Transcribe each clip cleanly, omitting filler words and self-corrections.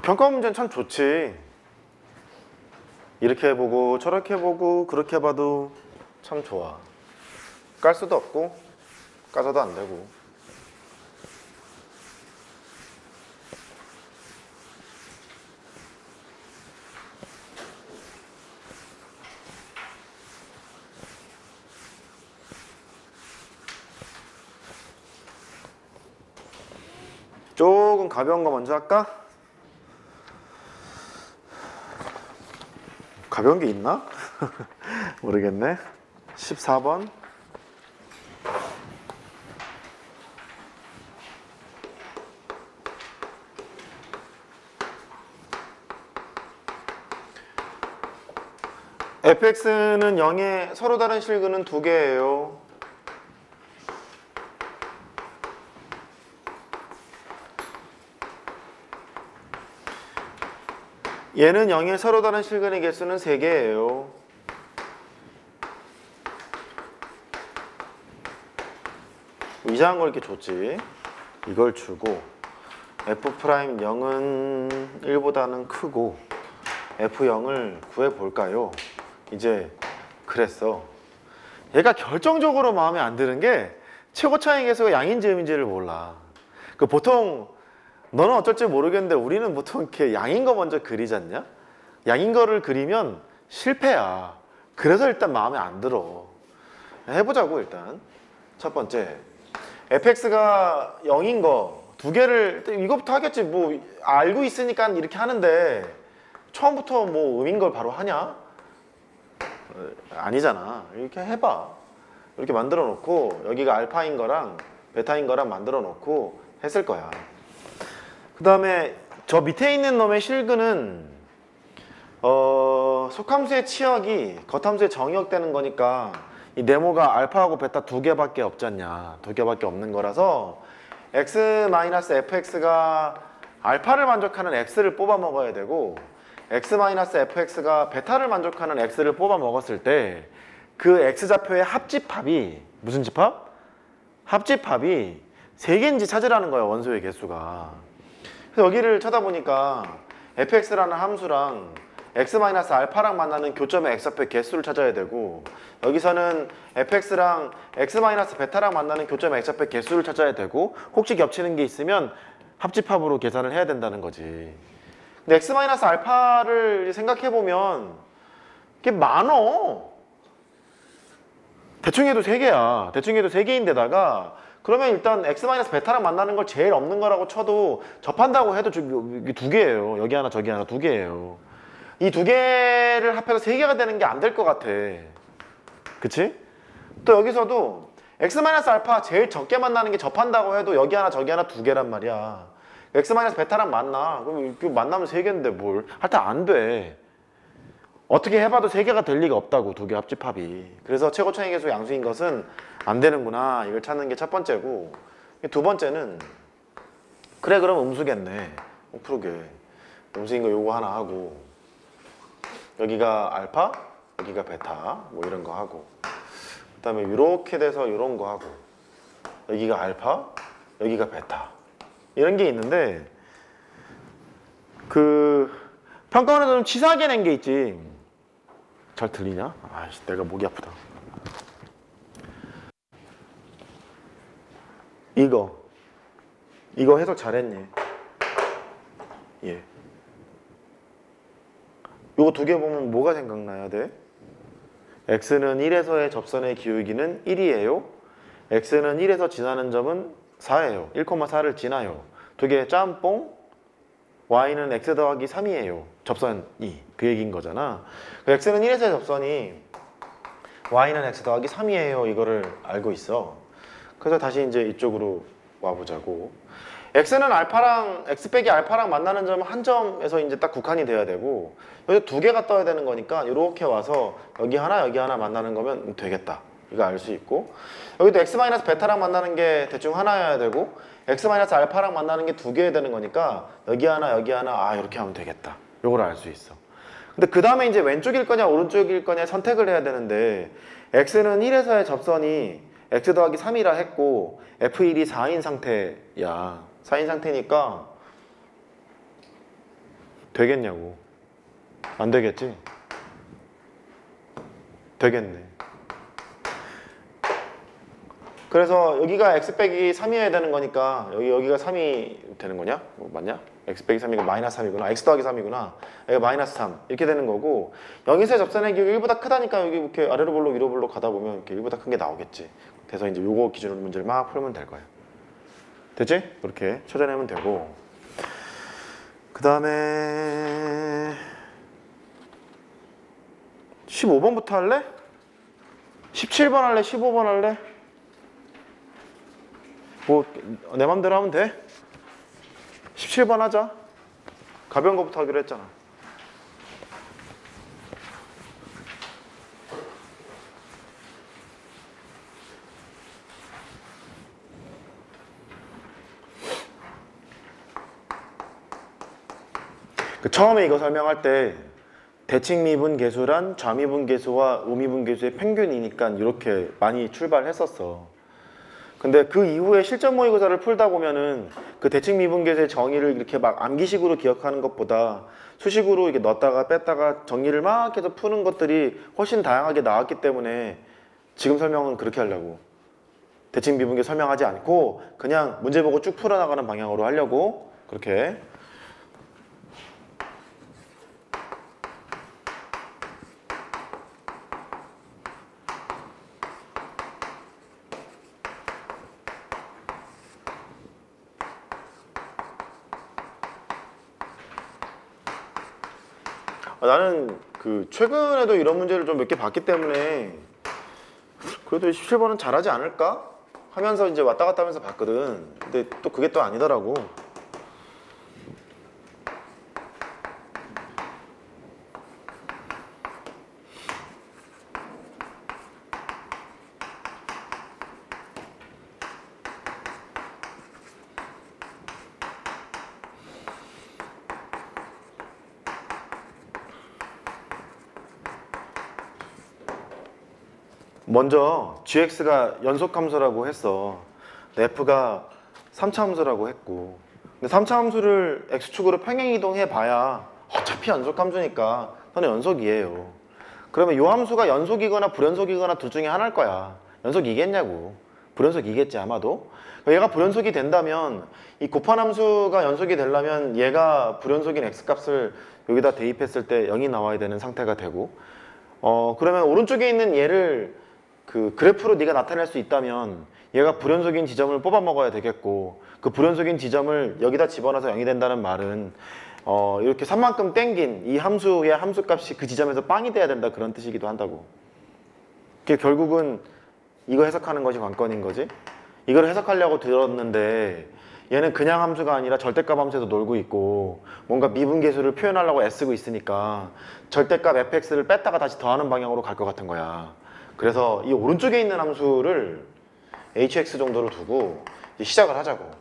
평가 문제는 참 좋지. 이렇게 해보고 저렇게 해보고 그렇게 해봐도 참 좋아. 깔 수도 없고 까서도 안 되고. 조금 가벼운 거 먼저 할까? 가벼운 게 있나? 모르겠네. 14번. fx는 0에 서로 다른 실근은 2개예요. 얘는 0에 서로 다른 실근의 개수는 3개예요. 이상한 걸 이렇게 줬지. 이걸 주고 f'0은 1보다는 크고 f0을 구해볼까요? 이제 그랬어. 얘가 결정적으로 마음에 안 드는 게 최고 차이 계수가 양인지 음인지를 몰라. 그 보통 너는 어쩔지 모르겠는데 우리는 보통 이렇게 양인 거 먼저 그리지 않냐? 양인 거를 그리면 실패야. 그래서 일단 마음에 안 들어. 해보자고. 일단 첫 번째, fx가 0인 거 2개를 이거부터 하겠지. 뭐 알고 있으니까 이렇게 하는데 처음부터 뭐 음인 걸 바로 하냐? 아니잖아. 이렇게 해봐. 이렇게 만들어 놓고 여기가 알파인 거랑 베타인 거랑 만들어 놓고 했을 거야. 그 다음에 저 밑에 있는 놈의 실근은 속함수의 치역이 겉함수의 정의역되는 거니까 이 네모가 알파하고 베타 2개밖에 없지 않냐. 2개밖에 없는 거라서 x-fx가 알파를 만족하는 x를 뽑아 먹어야 되고 x-fx가 베타를 만족하는 x를 뽑아 먹었을 때 그 x좌표의 합집합이 무슨 집합? 합집합이 3개인지 찾으라는 거야. 원소의 개수가. 그래서 여기를 쳐다보니까 fx라는 함수랑 x-알파랑 만나는 교점의 x좌표의 개수를 찾아야 되고 여기서는 fx랑 x-베타랑 만나는 교점의 x좌표의 개수를 찾아야 되고 혹시 겹치는 게 있으면 합집합으로 계산을 해야 된다는 거지. 근데 x-알파를 생각해보면 이게 많어. 대충 해도 3개야. 대충 해도 3개인데다가 그러면 일단 x-베타랑 만나는 걸 제일 없는 거라고 쳐도 접한다고 해도 이게 2개예요. 여기 하나 저기 하나 2개예요. 이 2개를 합해서 3개가 되는 게 안 될 것 같아. 그치? 또 여기서도 x-알파 제일 적게 만나는 게 접한다고 해도 여기 하나 저기 하나 2개란 말이야. x-베타랑 만나. 그럼 만나면 3개인데 뭘. 하여튼 안 돼. 어떻게 해봐도 3개가 될 리가 없다고. 2개 합집합이. 그래서 최고 차이 계수 양수인 것은 안 되는구나. 이걸 찾는 게 첫 번째고, 두 번째는 그래 그럼 음수겠네. 풀게. 음수인 거 요거 하나 하고 여기가 알파, 여기가 베타 뭐 이런 거 하고 그 다음에 이렇게 돼서 이런 거 하고 여기가 알파, 여기가 베타 이런 게 있는데 그 평가원에서 좀 치사하게 낸 게 있지. 잘 들리냐? 아이씨 내가 목이 아프다. 이거 해석 잘했니? 예. 요거 2개 보면 뭐가 생각나야 돼? x는 1에서의 접선의 기울기는 1이에요. x는 1에서 지나는 점은 4예요. 1,4를 지나요. 2개 짬뽕. y는 x 더하기 3이에요. 접선이. 그 얘기인 거잖아. x는 1에서의 접선이 y는 x 더하기 3이에요. 이거를 알고 있어. 그래서 다시 이제 이쪽으로 와보자고. x는 알파랑 x 빼기 알파랑 만나는 점은 한 점에서 이제 딱 국한이 돼야 되고 여기서 2개가 떠야 되는 거니까 이렇게 와서 여기 하나 만나는 거면 되겠다. 이거 알 수 있고 여기도 x-베타랑 만나는 게 대충 하나여야 되고 x-알파랑 만나는 게 2개 되는 거니까 여기 하나 이렇게 하면 되겠다. 요걸 알 수 있어. 근데 그 다음에 이제 왼쪽일 거냐 오른쪽일 거냐 선택을 해야 되는데 x는 1에서의 접선이 x 더하기 3이라 했고 f1이 4인 상태야. 4인 상태니까 되겠냐고. 안 되겠지? 되겠네. 그래서 여기가 x 빼기 3이어야 되는 거니까 여기가 3이 되는 거냐? 뭐 맞냐? x 빼기 3이고 마이너스 3이구나. x 더하기 3이구나. 여기가 마이너스 3 이렇게 되는 거고, 여기서의 접선의 기울기 1보다 크다니까 여기 이렇게 아래로 볼록 위로 볼록 가다 보면 이렇게 1보다 큰 게 나오겠지. 그래서 이제 요거 기준으로 문제를 막 풀면 될 거야. 됐지? 그렇게 찾아내면 되고, 그 다음에 15번부터 할래? 17번 할래? 15번 할래? 뭐 내 맘대로 하면 돼. 17번 하자. 가벼운 거부터 하기로 했잖아. 처음에 이거 설명할 때 대칭미분계수란 좌미분계수와 우미분계수의 평균이니까 이렇게 많이 출발했었어. 근데 그 이후에 실전 모의고사를 풀다 보면은 그 대칭미분계수의 정의를 이렇게 막 암기식으로 기억하는 것보다 수식으로 이렇게 넣었다가 뺐다가 정리를 막 해서 푸는 것들이 훨씬 다양하게 나왔기 때문에 지금 설명은 그렇게 하려고. 대칭미분계 설명하지 않고 그냥 문제 보고 쭉 풀어나가는 방향으로 하려고 그렇게. 나는 그 최근에도 이런 문제를 좀 몇 개 봤기 때문에 그래도 17번은 잘하지 않을까 하면서 이제 왔다 갔다 하면서 봤거든. 근데 또 그게 또 아니더라고. 먼저 gx가 연속함수라고 했어. f가 3차 함수라고 했고, 근데 3차 함수를 x축으로 평행이동해 봐야 어차피 연속함수니까 너는 연속이에요. 그러면 이 함수가 연속이거나 불연속이거나 둘 중에 하나일 거야. 연속이겠냐고. 불연속이겠지 아마도. 얘가 불연속이 된다면 이 곱한 함수가 연속이 되려면 얘가 불연속인 x값을 여기다 대입했을 때 0이 나와야 되는 상태가 되고, 그러면 오른쪽에 있는 얘를 그 그래프로 네가 나타낼 수 있다면 얘가 불연속인 지점을 뽑아 먹어야 되겠고, 그 불연속인 지점을 여기다 집어넣어서 0이 된다는 말은 이렇게 3만큼 땡긴 이 함수의 함수값이 그 지점에서 빵이 돼야 된다, 그런 뜻이기도 한다고. 그게 결국은 이거 해석하는 것이 관건인 거지. 이걸 해석하려고 들었는데 얘는 그냥 함수가 아니라 절대값 함수에서 놀고 있고 뭔가 미분계수를 표현하려고 애쓰고 있으니까 절대값 fx를 뺐다가 다시 더하는 방향으로 갈 것 같은 거야. 그래서 이 오른쪽에 있는 함수를 hx 정도로 두고 이제 시작을 하자고.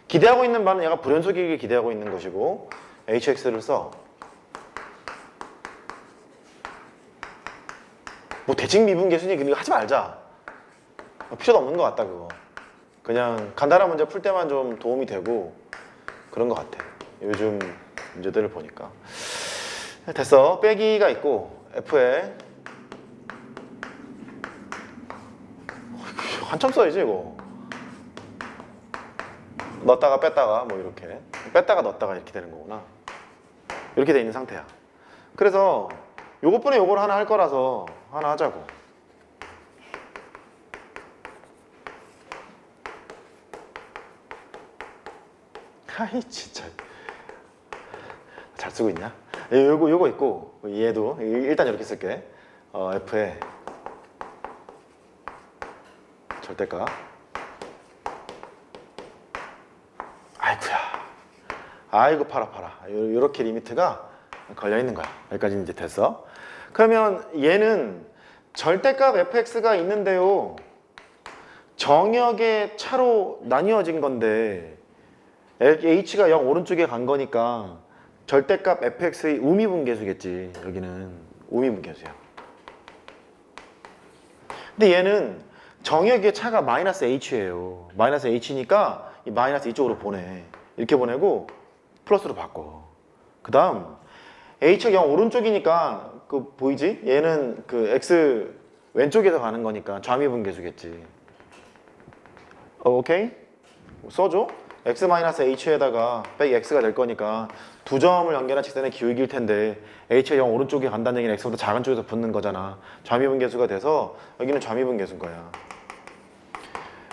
기대하고 있는 바는 얘가 불연속이길 기대하고 있는 것이고 hx를 써. 뭐 대칭 미분계수니 그거 하지 말자. 필요도 없는 것 같다 그거. 그냥 간단한 문제 풀 때만 좀 도움이 되고 그런 것 같아. 요즘 문제들을 보니까. 됐어. 빼기가 있고 f에 한참 써야지 이거. 넣었다가 뺐다가 뭐 이렇게 뺐다가 넣었다가 이렇게 되는 거구나. 이렇게 돼 있는 상태야. 그래서 요것분에 요걸 하나 할 거라서 하나 하자고. 아이 진짜 잘 쓰고 있냐? 요거 있고 얘도 일단 이렇게 쓸게. f에 절대값. 아이쿠야. 아이고 팔아. 요렇게 리미트가 걸려 있는 거야. 여기까지 이제 됐어. 그러면 얘는 절대값 fx가 있는데요, 정역의 차로 나뉘어진 건데 h가 0 오른쪽에 간 거니까 절대값 fx의 우미분계수겠지. 여기는 우미분계수야. 근데 얘는 정역의 차가 마이너스 h예요. 마이너스 h니까 이 마이너스 이쪽으로 보내. 이렇게 보내고 플러스로 바꿔. 그 다음 h가 0 오른쪽이니까 그 보이지? 얘는 그 x 왼쪽에서 가는 거니까 좌미분계수겠지. 오케이? 써줘. x-h에다가 빼기 x가 될 거니까 두 점을 연결한 직선의 기울기일 텐데 h가 0 오른쪽에 간다는 얘기는 x보다 작은 쪽에서 붙는 거잖아. 좌미분계수가 돼서 여기는 좌미분계수인 거야.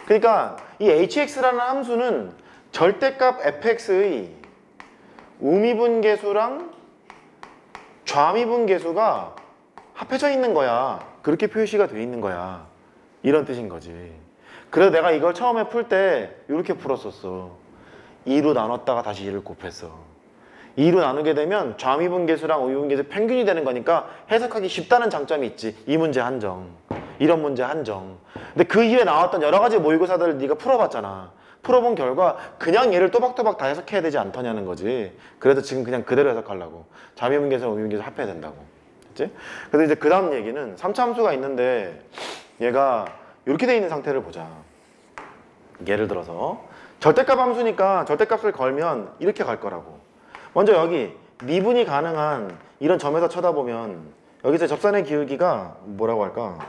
그러니까 이 hx라는 함수는 절대값 fx의 우미분계수랑 좌미분계수가 합해져 있는 거야. 그렇게 표시가 돼 있는 거야. 이런 뜻인 거지. 그래서 내가 이걸 처음에 풀 때 이렇게 풀었었어. 2로 나눴다가 다시 2를 곱했어. 2로 나누게 되면 좌미분계수랑 우미분계수 평균이 되는 거니까 해석하기 쉽다는 장점이 있지. 이 문제 한정. 이런 문제 한정. 근데 그 이후에 나왔던 여러 가지 모의고사들을 네가 풀어봤잖아. 풀어본 결과 그냥 얘를 또박또박 다 해석해야 되지 않더냐는 거지. 그래서 지금 그냥 그대로 해석하려고. 좌미분계수랑 우미분계수 합해야 된다고. 그치? 그래서 이제 그 다음 얘기는 3차 함수가 있는데 얘가 이렇게 돼 있는 상태를 보자. 예를 들어서 절대값 함수니까 절대값을 걸면 이렇게 갈 거라고. 먼저 여기 미분이 가능한 이런 점에서 쳐다보면 여기서 접선의 기울기가 뭐라고 할까?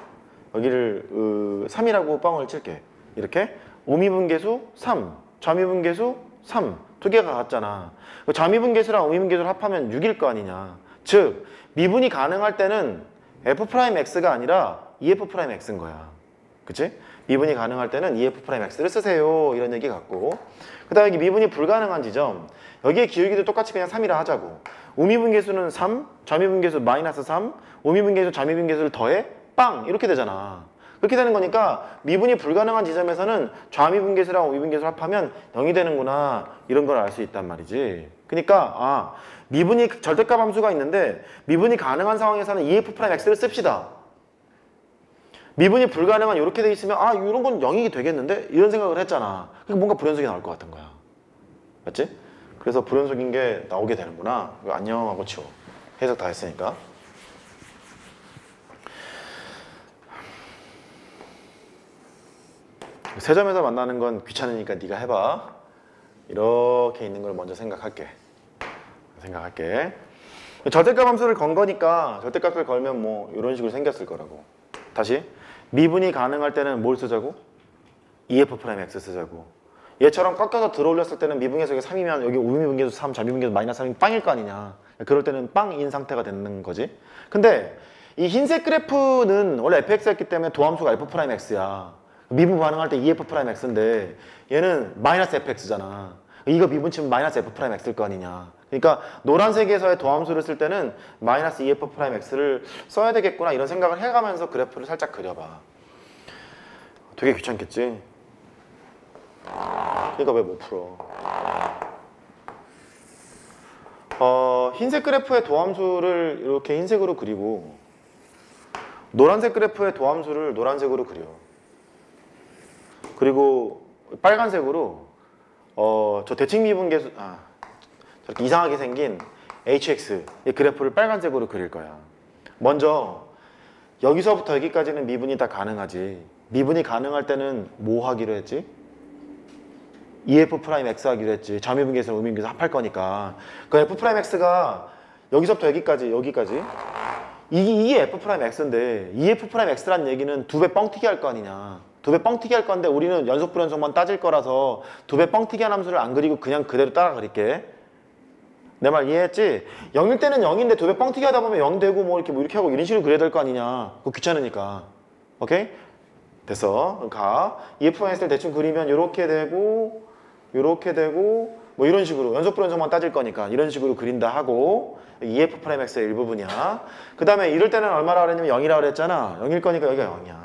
여기를 3이라고 뻥을 칠게. 이렇게 우미분계수 3, 좌미분계수 3 두 개가 같잖아. 좌미분계수랑 우미분계수를 합하면 6일 거 아니냐. 즉 미분이 가능할 때는 f'x가 아니라 EF'x인 거야. 그치? 미분이 가능할 때는 EF'x를 쓰세요. 이런 얘기 같고. 그 다음에 여기 미분이 불가능한 지점. 여기에 기울기도 똑같이 그냥 3이라 하자고. 우미분계수는 3, 좌미분계수 마이너스 3, 우미분계수, 좌미분계수를 더해? 빵! 이렇게 되잖아. 그렇게 되는 거니까 미분이 불가능한 지점에서는 좌미분계수랑 우미분계수를 합하면 0이 되는구나. 이런 걸 알 수 있단 말이지. 그러니까 미분이 절대값 함수가 있는데 미분이 가능한 상황에서는 EF'x를 씁시다. 미분이 불가능한 이렇게 돼 있으면 이런 건 0이 되겠는데? 이런 생각을 했잖아. 그러니까 뭔가 불연속이 나올 것 같은 거야. 맞지? 그래서 불연속인 게 나오게 되는구나. 이거 안녕 하고 치워. 해석 다 했으니까. 세 점에서 만나는 건 귀찮으니까 네가 해봐. 이렇게 있는 걸 먼저 생각할게. 절대값 함수를 건 거니까 절대값을 걸면 뭐 이런 식으로 생겼을 거라고. 다시 미분이 가능할 때는 뭘 쓰자고? EF'x 쓰자고. 얘처럼 꺾여서 들어올렸을 때는 미분계수가 3이면 여기 우미분계수 3, 좌미분계수 마이너스 3이 빵일 거 아니냐. 그럴 때는 빵인 상태가 되는 거지. 근데 이 흰색 그래프는 원래 fx였기 때문에 도함수가 f'x야. 미분 반응할 때 EF'x인데 얘는 마이너스 fx잖아. 이거 미분 치면 마이너스 f'x일 거 아니냐. 그러니까 노란색에서의 도함수를 쓸 때는 마이너스 EF'x를 써야 되겠구나 이런 생각을 해가면서 그래프를 살짝 그려봐. 되게 귀찮겠지? 그러니까 왜 못 풀어? 흰색 그래프의 도함수를 이렇게 흰색으로 그리고 노란색 그래프의 도함수를 노란색으로 그려. 그리고 빨간색으로 저 대칭미분계수 저렇게 이상하게 생긴 hx 이 그래프를 빨간색으로 그릴 거야. 먼저 여기서부터 여기까지는 미분이 다 가능하지. 미분이 가능할 때는 뭐 하기로 했지? EF'x 하기로 했지. 좌미분계수랑 우미분계수 합할 거니까. 그 f'x가 여기서부터 여기까지 이게 f'x인데 EF'x라는 얘기는 2배 뻥튀기 할 거 아니냐. 2배 뻥튀기 할 건데 우리는 연속 불연속만 따질 거라서 2배 뻥튀기 한 함수를 안 그리고 그냥 그대로 따라 그릴게. 내 말 이해했지? 0일 때는 0인데 2배 뻥튀기 하다 보면 0 되고 뭐 이렇게 하고 이런 식으로 그려야 될 거 아니냐. 그거 귀찮으니까. 오케이? 됐어. 가. EF'x를 대충 그리면 이렇게 되고 뭐 이런 식으로 연속 불연속만 따질 거니까 이런 식으로 그린다 하고 EF'x의 일부분이야. 그 다음에 이럴 때는 얼마라 그랬냐면 0이라 그랬잖아. 0일 거니까 여기가 0이야.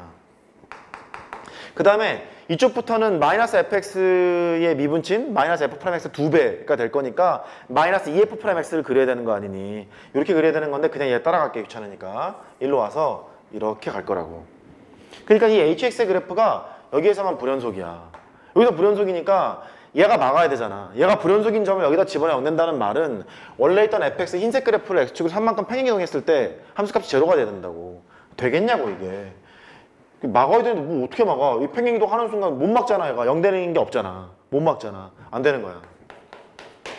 그 다음에 이쪽부터는 마이너스 fx의 미분친 마이너스 f'x 2배가 될 거니까 마이너스 EF'x를 그려야 되는 거 아니니. 이렇게 그려야 되는 건데 그냥 얘 따라갈게 귀찮으니까 일로 와서 이렇게 갈 거라고. 그러니까 이 hx의 그래프가 여기에서만 불연속이야. 여기서 불연속이니까 얘가 막아야 되잖아. 얘가 불연속인 점을 여기다 집어넣는다는 말은 원래 있던 fx 흰색 그래프를 x축으로 3만큼 평행이동했을 때 함수값이 제로가 돼야 된다고. 되겠냐고 이게. 막아야 되는데 뭐 어떻게 막아? 이 평행이동 하는 순간 못 막잖아. 얘가 0 되는 게 없잖아. 못 막잖아. 안 되는 거야.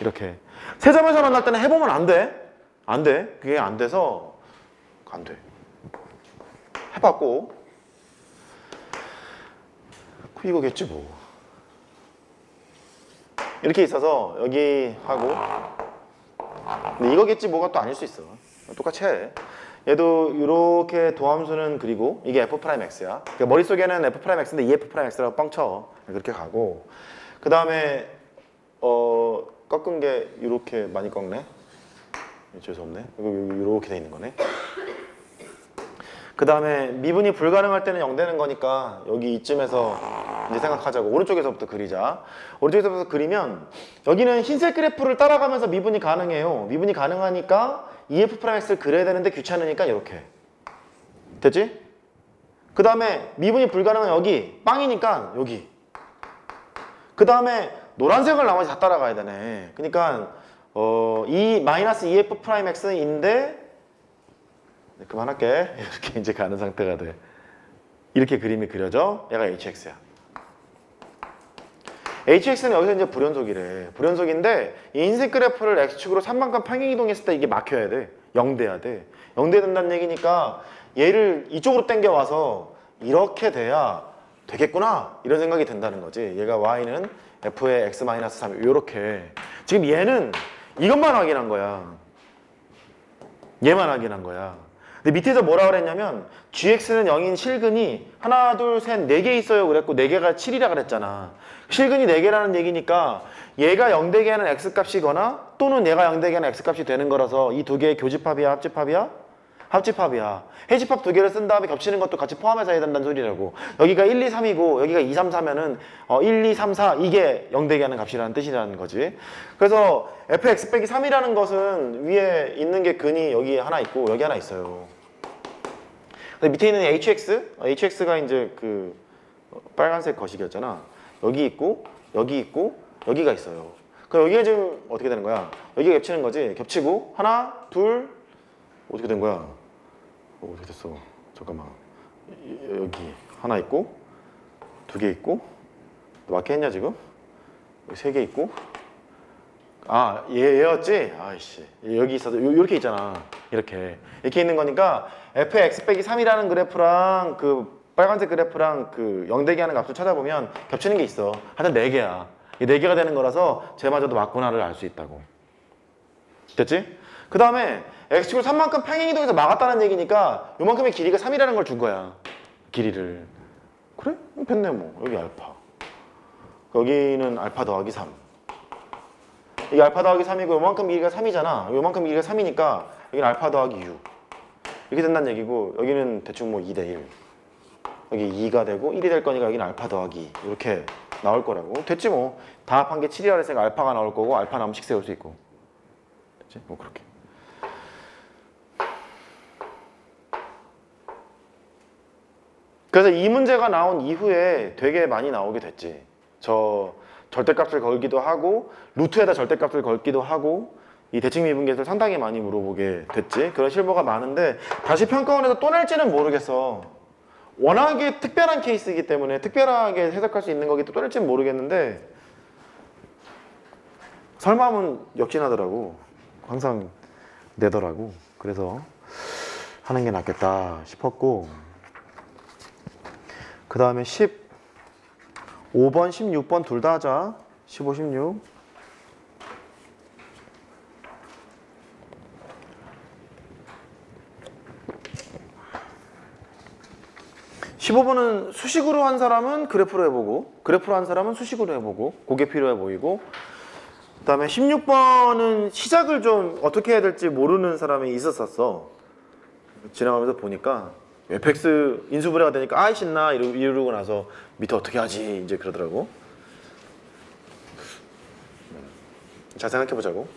이렇게. 세 점에서 만날 때는 해보면 안 돼. 안 돼. 그게 안 돼서 안 돼. 해봤고 이거겠지 뭐. 이렇게 있어서 여기 하고, 근데 이거겠지 뭐가 또 아닐 수 있어. 똑같이 해. 얘도 이렇게 도함수는 그리고 이게 F'X야. 그러니까 머릿속에는 F'X인데 EF'X라고 뻥쳐. 그렇게 가고, 그 다음에 꺾은 게 이렇게 많이 꺾네. 죄송합네. 이렇게 돼 있는 거네. 그 다음에 미분이 불가능할 때는 0 되는 거니까 여기 이쯤에서 이제 생각하자고. 오른쪽에서부터 그리자. 오른쪽에서부터 그리면 여기는 흰색 그래프를 따라가면서 미분이 가능해요. 미분이 가능하니까 EF'X를 그려야 되는데 귀찮으니까 이렇게. 됐지? 그 다음에 미분이 불가능한 여기 빵이니까 여기. 그 다음에 노란색을 나머지 다 따라가야 되네. 그러니까 이 마이너스 EF'X인데 그만할게. 이렇게 이제 가는 상태가 돼. 이렇게 그림이 그려져. 얘가 HX야. HX는 여기서 이제 불연속이래. 불연속인데 이 흰색 그래프를 X축으로 3반감 평행 이동했을 때 이게 막혀야 돼. 0 돼야 돼. 0 돼야 된다는 얘기니까 얘를 이쪽으로 당겨와서 이렇게 돼야 되겠구나. 이런 생각이 든다는 거지. 얘가 Y는 F의 X-3 이렇게. 지금 얘는 이것만 확인한 거야. 얘만 확인한 거야. 근데 밑에서 뭐라 그랬냐면 GX는 0인 실근이 하나, 둘, 셋, 4개 있어요. 그랬고 4개가 7이라 그랬잖아. 실근이 4개라는 얘기니까 얘가 0 되게 하는 X값이거나 또는 얘가 0 되게 하는 X값이 되는 거라서 이 두 개의 교집합이야? 합집합이야? 합집합이야. 해집합 두 개를 쓴 다음에 겹치는 것도 같이 포함해서 해야 된다는 소리라고. 여기가 1, 2, 3이고 여기가 2, 3, 4면은 1, 2, 3, 4 이게 0 되게 하는 값이라는 뜻이라는 거지. 그래서 fx 빼기 3이라는 것은 위에 있는 게 근이 여기 하나 있고 여기 하나 있어요. 근데 밑에 있는 hx가 이제 그 빨간색 거식이었잖아. 여기 있고 여기가 있어요. 그럼 여기가 지금 어떻게 되는 거야? 여기가 겹치는 거지. 겹치고 하나, 둘 어떻게 된 거야? 어떻게 됐어? 잠깐만. 여기 하나 있고 2개 있고 맞게 했냐 지금? 여기 3개 있고 얘였지? 아이씨 여기 있어서 이렇게 있잖아. 이렇게 있는 거니까 fx 빼기 3이라는 그래프랑 그 빨간색 그래프랑 그 0 되게 하는 값을 찾아보면 겹치는 게 있어. 하여튼 4개야. 이 4개가 되는 거라서 쟤마저도 맞구나를 알 수 있다고. 됐지? 그 다음에 x축을 3만큼 평행이동해서 막았다는 얘기니까 요만큼의 길이가 3이라는 걸 준 거야. 길이를. 그래? 됐네 뭐. 여기 알파. 여기는 알파 더하기 3. 이게 알파 더하기 3이고 요만큼 길이가 3이잖아. 요만큼 길이가 3이니까 여기는 알파 더하기 6. 이렇게 된다는 얘기고 여기는 대충 뭐 2대 1. 여기 2가 되고 1이 될 거니까 여기는 알파 더하기 이렇게 나올 거라고. 됐지 뭐. 다 합한 게 7이라 했으니까 알파가 나올 거고 알파 나오면 6 세울 수 있고. 됐지? 뭐 그렇게. 그래서 이 문제가 나온 이후에 되게 많이 나오게 됐지. 저 절대값을 걸기도 하고 루트에다 절대값을 걸기도 하고 이 대칭미분계수를 상당히 많이 물어보게 됐지. 그런 실무가 많은데 다시 평가원에서 또 낼지는 모르겠어. 워낙에 특별한 케이스이기 때문에 특별하게 해석할 수 있는 거기 또 낼지는 모르겠는데 설마하면 역진하더라고. 항상 내더라고. 그래서 하는 게 낫겠다 싶었고 그 다음에 15번, 16번 둘 다 하자. 15, 16. 15번은 수식으로 한 사람은 그래프로 해보고 그래프로 한 사람은 수식으로 해보고 그게 필요해 보이고 그 다음에 16번은 시작을 좀 어떻게 해야 될지 모르는 사람이 있었었어. 지나가면서 보니까 fx 인수분해가 되니까 아이 신나 이러고 나서 밑에 어떻게 하지 이제 그러더라고. 잘 생각해 보자고.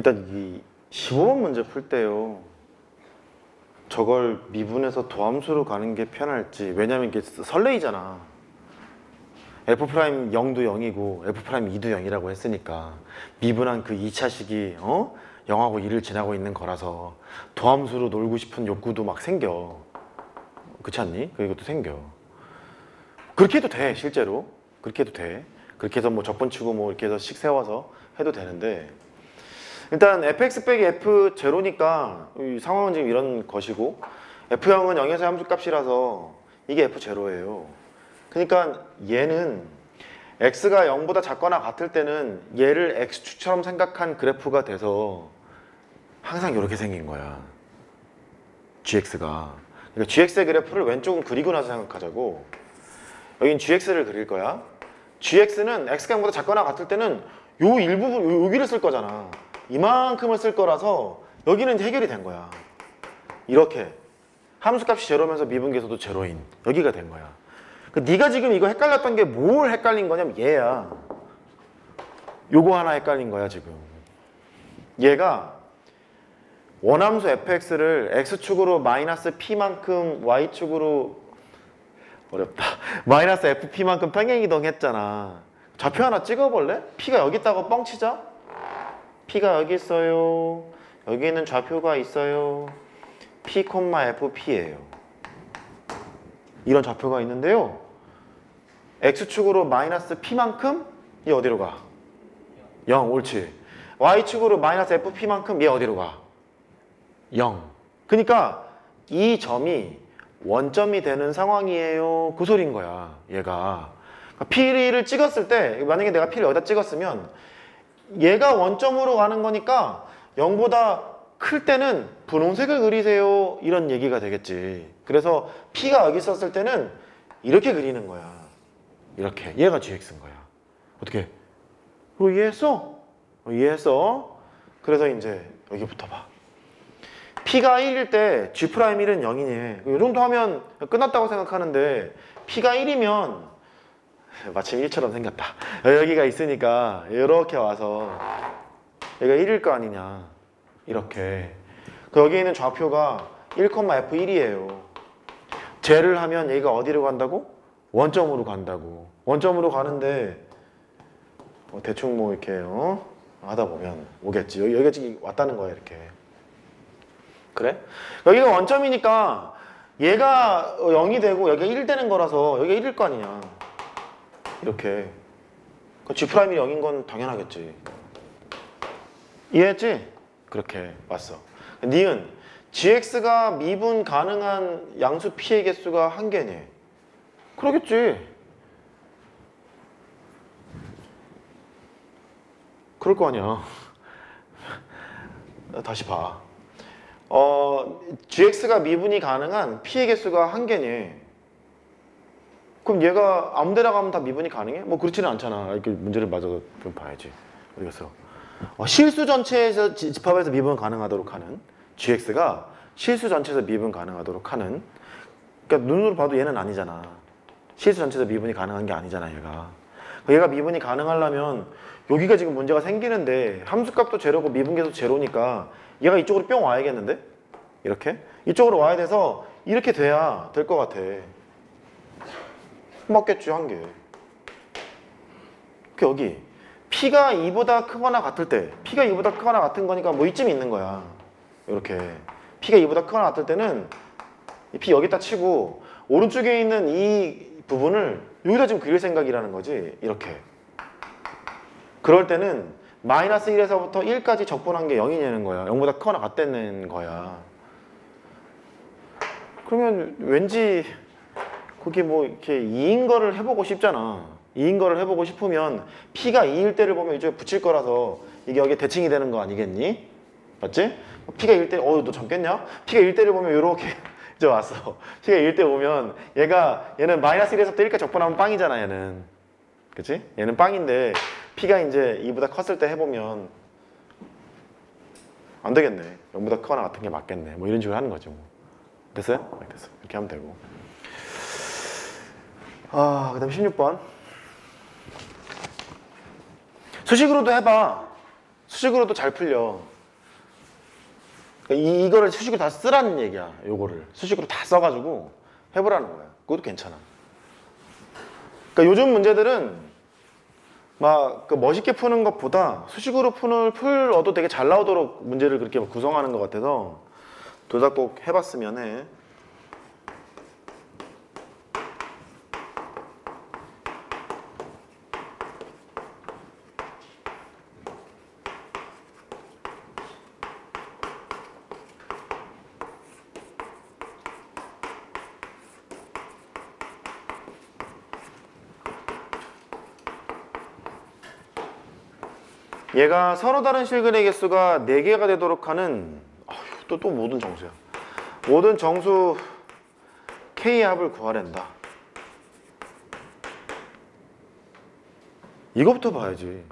일단 이 15번 문제 풀 때요. 저걸 미분해서 도함수로 가는 게 편할지. 왜냐면 이게 설레이잖아. F' 0도 0이고 F' 2도 0이라고 했으니까 미분한 그 2차식이 0하고 2를 지나고 있는 거라서 도함수로 놀고 싶은 욕구도 막 생겨. 그렇지 않니? 이것도 생겨. 그렇게 해도 돼, 실제로. 그렇게 해도 돼. 그렇게 해서 뭐 적분 치고 뭐 이렇게 해서 식 세워서 해도 되는데, 일단 fx 빼기 f 제로니까 이 상황은 지금 이런 것이고, f0은 0에서 함수값이라서 이게 f 제로예요. 그러니까 얘는 x가 0보다 작거나 같을 때는 얘를 x축처럼 생각한 그래프가 돼서 항상 이렇게 생긴 거야. gx가. 그러니까 gx의 그래프를 왼쪽은 그리고 나서 생각하자고. 여긴 gx를 그릴 거야. gx는 x가 0보다 작거나 같을 때는 요 일부분, 여기를 쓸 거잖아. 이만큼을 쓸 거라서 여기는 해결이 된 거야. 이렇게 함수값이 제로면서 미분계수도 제로인 여기가 된 거야. 네가 지금 이거 헷갈렸던 게 뭘 헷갈린 거냐면 얘야. 요거 하나 헷갈린 거야 지금. 얘가 원함수 fx를 x축으로 마이너스 p만큼 y축으로 어렵다. 마이너스 fp만큼 평행이동 했잖아. 좌표 하나 찍어볼래? p가 여기 있다고 뻥치자. p가 여기 있어요. 여기는 좌표가 있어요. p, fp예요. 이런 좌표가 있는데요. x축으로 마이너스 p만큼 얘 어디로 가? 0, 옳지. y축으로 마이너스 fp만큼 얘 어디로 가? 0. 그러니까 이 점이 원점이 되는 상황이에요. 그 소리인 거야, 얘가. 그러니까 P를 찍었을 때, 만약에 내가 P를 여기다 찍었으면 얘가 원점으로 가는 거니까 0보다 클 때는 분홍색을 그리세요. 이런 얘기가 되겠지. 그래서 P가 여기 있었을 때는 이렇게 그리는 거야. 이렇게. 얘가 GX인 거야. 어떻게? 이해했어? 이해했어? 그래서 이제 여기부터 봐. P가 1일 때 G'1은 0이니. 이 정도 하면 끝났다고 생각하는데 P가 1이면 마침 1처럼 생겼다. 여기가 있으니까 이렇게 와서 얘가 1일 거 아니냐. 이렇게. 여기 있는 좌표가 1,f1이에요. 쟤를 하면 얘가 어디로 간다고? 원점으로 간다고. 원점으로 가는데 대충 뭐 이렇게 하다 보면 오겠지. 여기가 지금 왔다는 거야 이렇게. 그래? 여기가 원점이니까 얘가 0이 되고 여기가 1 되는 거라서 여기가 1일 거 아니냐. 이렇게. G'이 0인 건 당연하겠지. 이해했지? 그렇게 왔어. 니은 GX가 미분 가능한 양수 P의 개수가 한 개네. 그러겠지. 그럴 거 아니야. 다시 봐. GX가 미분이 가능한 P의 개수가 한 개니. 그럼 얘가 아무 데나 가면 다 미분이 가능해? 뭐 그렇지는 않잖아. 이렇게 문제를 마저 좀 봐야지. 어디 갔어? 실수 전체에서 집합에서 미분 가능하도록 하는 GX가 실수 전체에서 미분 가능하도록 하는. 그러니까 눈으로 봐도 얘는 아니잖아. 실수 전체에서 미분이 가능한 게 아니잖아 얘가 미분이 가능하려면 여기가 지금 문제가 생기는데 함수값도 제로고 미분계도 제로니까 얘가 이쪽으로 뿅 와야겠는데? 이렇게? 이쪽으로 와야 돼서 이렇게 돼야 될 것 같아. 맞겠지 한 개. 여기 P가 2보다 크거나 같을 때 P가 2보다 크거나 같은 거니까 뭐 이쯤 있는 거야. 이렇게 P가 2보다 크거나 같을 때는 이 P 여기다 치고 오른쪽에 있는 이 부분을 여기다 지금 그릴 생각이라는 거지. 이렇게. 그럴 때는 마이너스 1에서부터 1까지 적분한 게 0이 되는 거야. 0보다 크거나 같다는 거야. 그러면 왠지 그게 뭐 이렇게 2인 거를 해보고 싶잖아. 2인 거를 해보고 싶으면 P가 2일 때를 보면 이쪽에 붙일 거라서 이게 여기에 대칭이 되는 거 아니겠니? 맞지? P가 1대, 너 잠겠냐? P가 1대를 보면 이렇게 이제 왔어. P가 1대 오면 얘는 마이너스 1에서부터 1까지 적분하면 빵이잖아, 얘는. 그치? 얘는 빵인데 P가 이제 2보다 컸을 때 해보면 안 되겠네. 0보다 크거나 같은 게 맞겠네. 뭐 이런 식으로 하는 거죠. 뭐. 됐어요? 됐어. 이렇게 하면 되고. 그 다음 16번. 수식으로도 해봐. 수식으로도 잘 풀려. 그러니까 이거를 수식으로 다 쓰라는 얘기야. 요거를 수식으로 다 써가지고 해보라는 거야. 그것도 괜찮아. 그러니까 요즘 문제들은 막 그 멋있게 푸는 것보다 수식으로 풀어도 되게 잘 나오도록 문제를 그렇게 구성하는 것 같아서 둘 다 꼭 해봤으면 해. 얘가 서로 다른 실근의 개수가 4개가 되도록 하는 또 모든 정수야. 모든 정수 K의 합을 구하랜다. 이거부터 봐야지.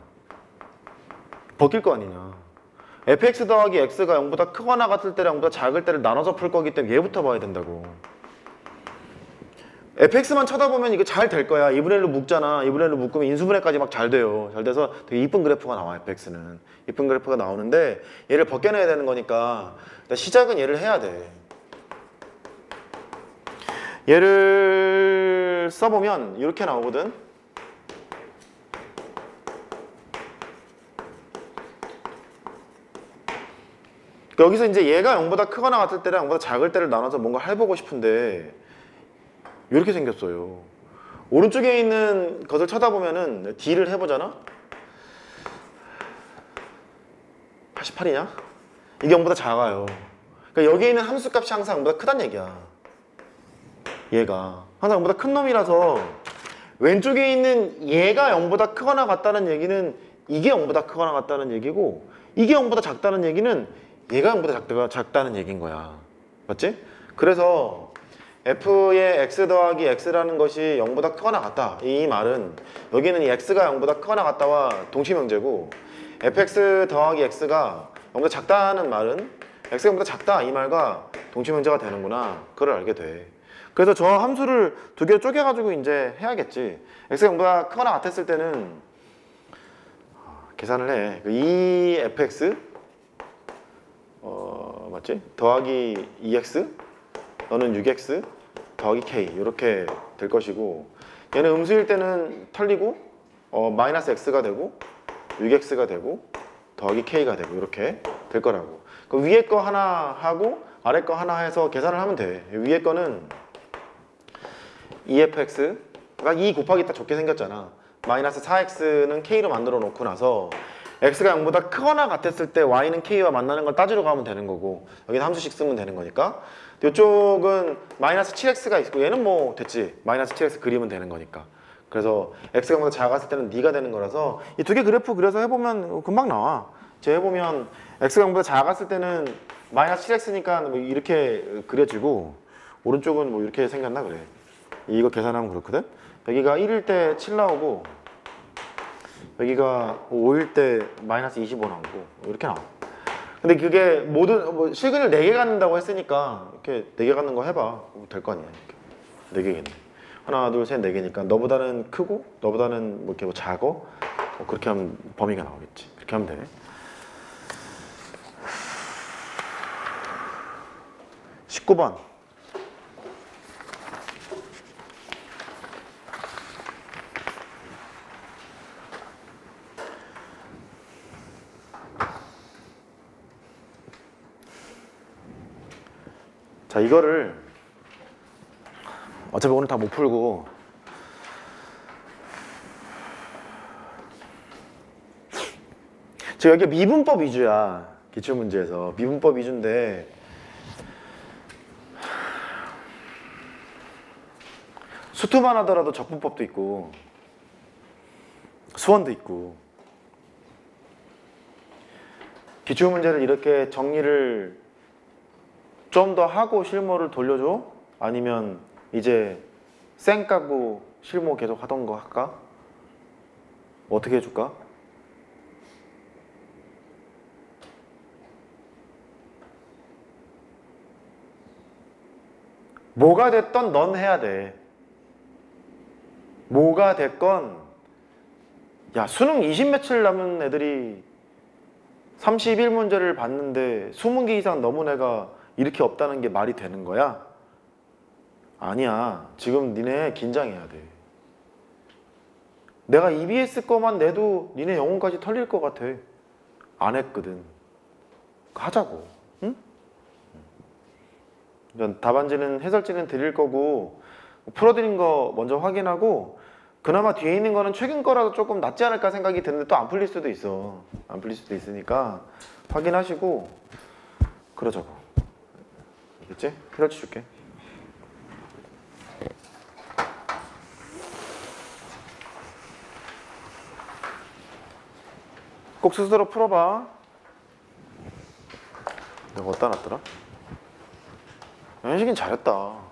벗길 거 아니냐. fx 더하기 x가 0보다 크거나 같을 때랑 0보다 작을 때를 나눠서 풀 거기 때문에 얘부터 봐야 된다고. fx만 쳐다보면 이거 잘 될 거야. 2분의 1로 묶잖아. 2분의 1로 묶으면 인수분해까지 막 잘 돼요. 잘 돼서 되게 이쁜 그래프가 나와, fx는. 이쁜 그래프가 나오는데 얘를 벗겨내야 되는 거니까 일단 시작은 얘를 해야 돼. 얘를 써보면 이렇게 나오거든. 여기서 이제 얘가 0보다 크거나 같을 때랑 0보다 작을 때를 나눠서 뭔가 해보고 싶은데 이렇게 생겼어요. 오른쪽에 있는 것을 쳐다보면은 D를 해보잖아? 88이냐? 이게 0보다 작아요. 그러니까 여기 있는 함수값이 항상 0보다 크다는 얘기야. 얘가 항상 0보다 큰 놈이라서 왼쪽에 있는 얘가 0보다 크거나 같다는 얘기는 이게 0보다 크거나 같다는 얘기고, 이게 0보다 작다는 얘기는 얘가 0보다 작다는 얘기인 거야. 맞지? 그래서 f의 x 더하기 x라는 것이 0보다 크거나 같다. 이 말은 여기는 이 x가 0보다 크거나 같다와 동치명제고, fx 더하기 x가 0보다 작다는 말은 x가 0보다 작다 이 말과 동치명제가 되는구나. 그걸 알게 돼. 그래서 저 함수를 두 개로 쪼개가지고 이제 해야겠지. x가 0보다 크거나 같았을 때는 계산을 해. 2fx 맞지? 더하기 2x 너는 6x 더하기 k 이렇게 될 것이고, 얘는 음수일 때는 털리고 마이너스 x가 되고 6x가 되고 더하기 k가 되고 이렇게 될 거라고. 그 위에 거 하나 하고 아래 거 하나 해서 계산을 하면 돼. 위에 거는 2fx가 2 곱하기 딱 적게 생겼잖아. 마이너스 4x는 k로 만들어 놓고 나서 x가 0보다 크거나 같았을 때 y는 k와 만나는 걸 따지러 가면 되는 거고, 여기는 함수씩 쓰면 되는 거니까. 이쪽은 마이너스 7x가 있고 얘는 뭐 됐지. 마이너스 7x 그리면 되는 거니까. 그래서 x가 0보다 작았을 때는 네가 되는 거라서 이 두 개 그래프 그려서 해보면 금방 나와. 제 해보면 x가 0보다 작았을 때는 마이너스 7x니까 뭐 이렇게 그려지고, 오른쪽은 뭐 이렇게 생겼나 그래. 이거 계산하면 그렇거든. 여기가 1일 때 7 나오고 여기가 5일 때 마이너스 25 나오고 이렇게 나와. 근데 그게 모든 실근을 4개 갖는다고 했으니까 이렇게 4개 갖는 거 해봐. 될 거 아니야. 이렇게 4개겠네. 하나 둘 셋 4개니까 너보다는 크고 너보다는 뭐 이렇게 뭐 작어, 그렇게 하면 범위가 나오겠지. 이렇게 하면 돼. 19번. 자, 이거를 어차피 오늘 다 못 풀고 지금 여기 미분법 위주야. 기출문제에서 미분법 위주인데 수투만 하더라도 적분법도 있고 수원도 있고, 기출문제를 이렇게 정리를 좀 더 하고 실무를 돌려줘? 아니면 이제 쌩 까고 실무 계속 하던 거 할까? 어떻게 해줄까? 뭐가 됐던 넌 해야 돼. 뭐가 됐건. 야, 수능 20 며칠 남은 애들이 31문제를 봤는데 20개 이상 넘은 애가 이렇게 없다는 게 말이 되는 거야? 아니야. 지금 니네 긴장해야 돼. 내가 EBS 거만 내도 니네 영혼까지 털릴 것 같아. 안 했거든. 하자고. 응? 그러니까 답안지는 해설지는 드릴 거고 풀어드린 거 먼저 확인하고 그나마 뒤에 있는 거는 최근 거라도 조금 낫지 않을까 생각이 드는데 또 안 풀릴 수도 있어. 안 풀릴 수도 있으니까 확인하시고 그러자고. 알겠지? 해설지 줄게. 꼭 스스로 풀어봐. 내가 어디다 놨더라? 현식이는 잘했다.